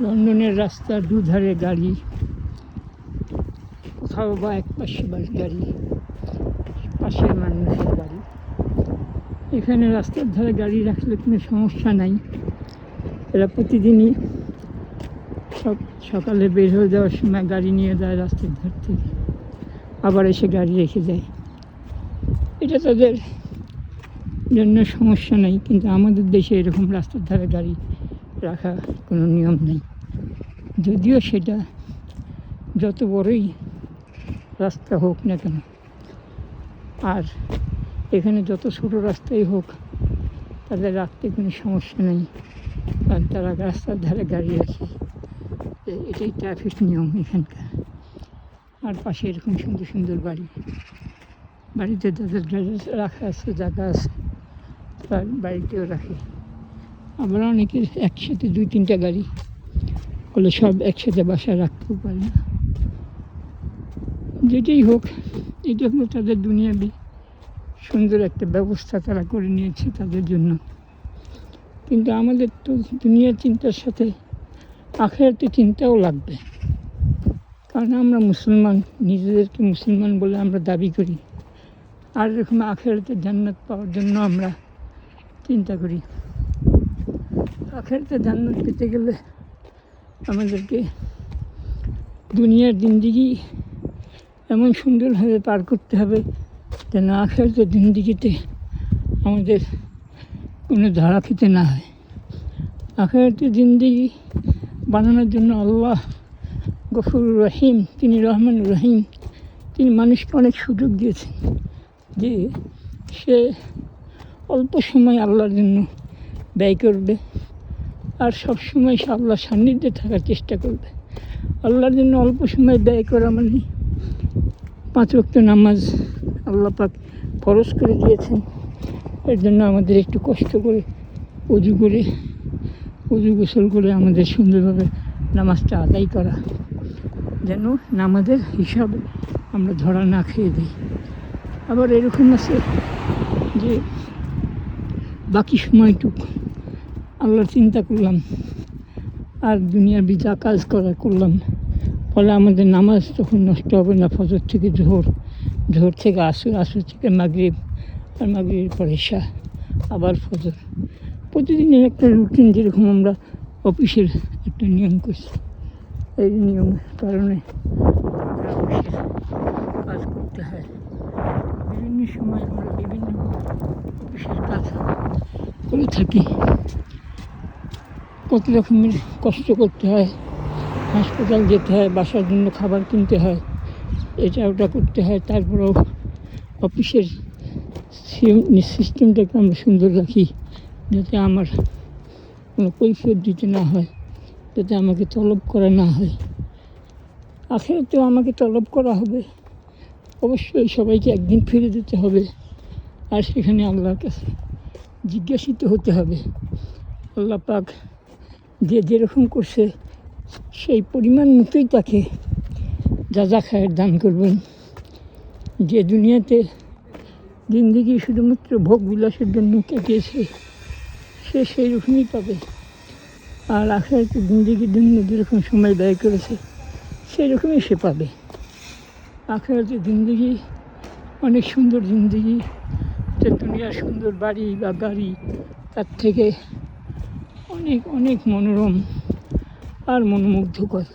লন্ডনের রাস্তার দুধারে গাড়ি, কোথাও বা এক পাশে গাড়ি, পাশের মানুষের বাড়ি। এখানে রাস্তার ধারে গাড়ি রাখলে কোনো সমস্যা নাই। এরা প্রতিদিনই সকালে বের হয়ে যাওয়ার সময় গাড়ি নিয়ে যায় রাস্তার ধার থেকে, আবার এসে গাড়ি রেখে যায়। এটা তাদের জন্য সমস্যা নেই, কিন্তু আমাদের দেশে এরকম রাস্তার ধারে গাড়ি রাখা কোনো নিয়ম নেই। যদিও সেটা যত বড়ই রাস্তা হোক না কেন, আর এখানে যত ছোটো রাস্তাই হোক, তাদের রাখতে কোনো সমস্যা নেই, কারণ তারা রাস্তার ধারে গাড়ি রাখে। এটাই ট্রাফিক নিয়ম এখানকার। আর পাশে এরকম সুন্দর সুন্দর বাড়ি, বাড়িতে তাদের গাড়ি রাখা আছে, জায়গা আছে, তার বাড়িতেও রাখে। আমরা অনেকের একসাথে 2-3টা গাড়ি হলে সব একসাথে বাসায় রাখতেও পারে না। যেটাই হোক, এটা হলো তাদের দুনিয়াবি সুন্দর একটা ব্যবস্থা তারা করে নিয়েছে তাদের জন্য। কিন্তু আমাদের তো দুনিয়ার চিন্তার সাথে আখিরাতের চিন্তাও লাগবে, কারণ আমরা মুসলমান, নিজেদেরকে মুসলমান বলে আমরা দাবি করি, আর এরকম আখিরাতের জান্নাত পাওয়ার জন্য আমরা চিন্তা করি। আখিরাতের জান্নাত পেতে গেলে আমাদেরকে দুনিয়ার জিন্দেগি এমন সুন্দরভাবে পার করতে হবে যেন আখিরাতের জিন্দেগিতে আমাদের কোনো ধারা খেতে না হয়। আখিরাতের জিন্দেগি বানানোর জন্য আল্লাহ গফুর রহিম, তিনি রহমান রহিম, তিনি মানুষকে অনেক সুযোগ দিয়েছেন যে সে অল্প সময় আল্লাহর জন্য ব্যয় করবে, আর সব সময় সে আল্লাহর সান্নিধ্যে থাকার চেষ্টা করবে। আল্লাহর জন্য অল্প সময় ব্যয় করা মানে 5 ওয়াক্ত নামাজ আল্লাহ পাক ফরজ করে দিয়েছেন। এর জন্য আমাদের একটু কষ্ট করে অজু গোসল করে আমাদের সুন্দরভাবে নামাজটা আদায় করা, যেন নামাজের হিসাবে আমরা ধরা না খেয়ে দিই। আবার এরকম আছে যে বাকি সময়টুকু আল্লাহর চিন্তা করলাম আর দুনিয়ার যা কাজ করলাম, ফলে আমাদের নামাজ তখন নষ্ট হবে না। ফজর থেকে জোহর, জোহর থেকে আসর, আসর থেকে মাগরিব, আর মাগরিবের পর ইশা, আবার ফজর। প্রতিদিনের একটা রুটিন, যেরকম আমরা অফিসের একটা নিয়ম করছি, এই নিয়মের কারণে অফিসের কাজ করতে হয়। বিভিন্ন সময় আমরা বিভিন্ন অফিসের কাজ করে থাকি। কত রকমের কষ্ট করতে হয়, হাসপাতাল যেতে হয়, বাসার জন্য খাবার কিনতে হয়, এটা ওটা করতে হয়। তারপরেও অফিসের সিস্টেমটাকে আমরা সুন্দর রাখি, যাতে আমার কোনো কৈফিয়ত দিতে না হয়, যাতে আমাকে তলব করা না হয়। আখিরাতেও আমাকে তলব করা হবে, অবশ্যই সবাইকে একদিন ফিরে যেতে হবে, আর সেখানে আল্লাহর কাছে জিজ্ঞাসিত হতে হবে। আল্লাহ পাক যে যেরকম করছে সেই পরিমাণ মতোই তাকে যা খায়ের দান করবেন। যে দুনিয়াতে জিন্দেগি শুধুমাত্র ভোগ বিলাসের জন্য কেটেছে, সে সেই রকমই পাবে। আর আখিরাতে জিন্দেগির জন্য যেরকম সময় ব্যয় করেছে সেই রকমই সে পাবে। আখিরাতে জিন্দেগি অনেক সুন্দর জিন্দেগি, যে দুনিয়ার সুন্দর বাড়ি বা গাড়ি তার থেকে অনেক অনেক মনোরম আর মনোমুগ্ধকর।